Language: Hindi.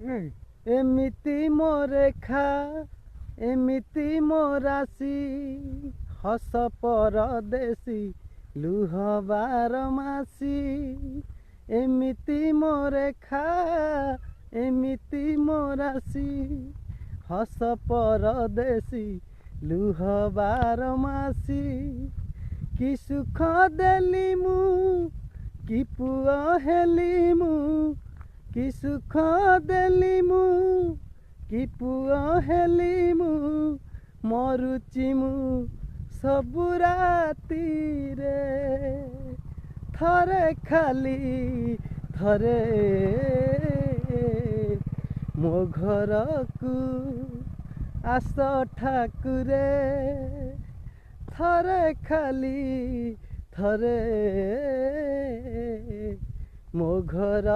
एमिति मो रेखा एमिति मो राशि हस परदेसी लुह बारमासी एमिति मो रेखा एमिति मो राशि हस परदेसी लुह बारमासी कि सुख देली मु कि पुआ हेली मु कि सुख देली मु कि पुआ हेली मु मरुची मु सबु राती रे थरे खाली थरे मो घर को आस ठाकुरे थरे खाली थरे मो घर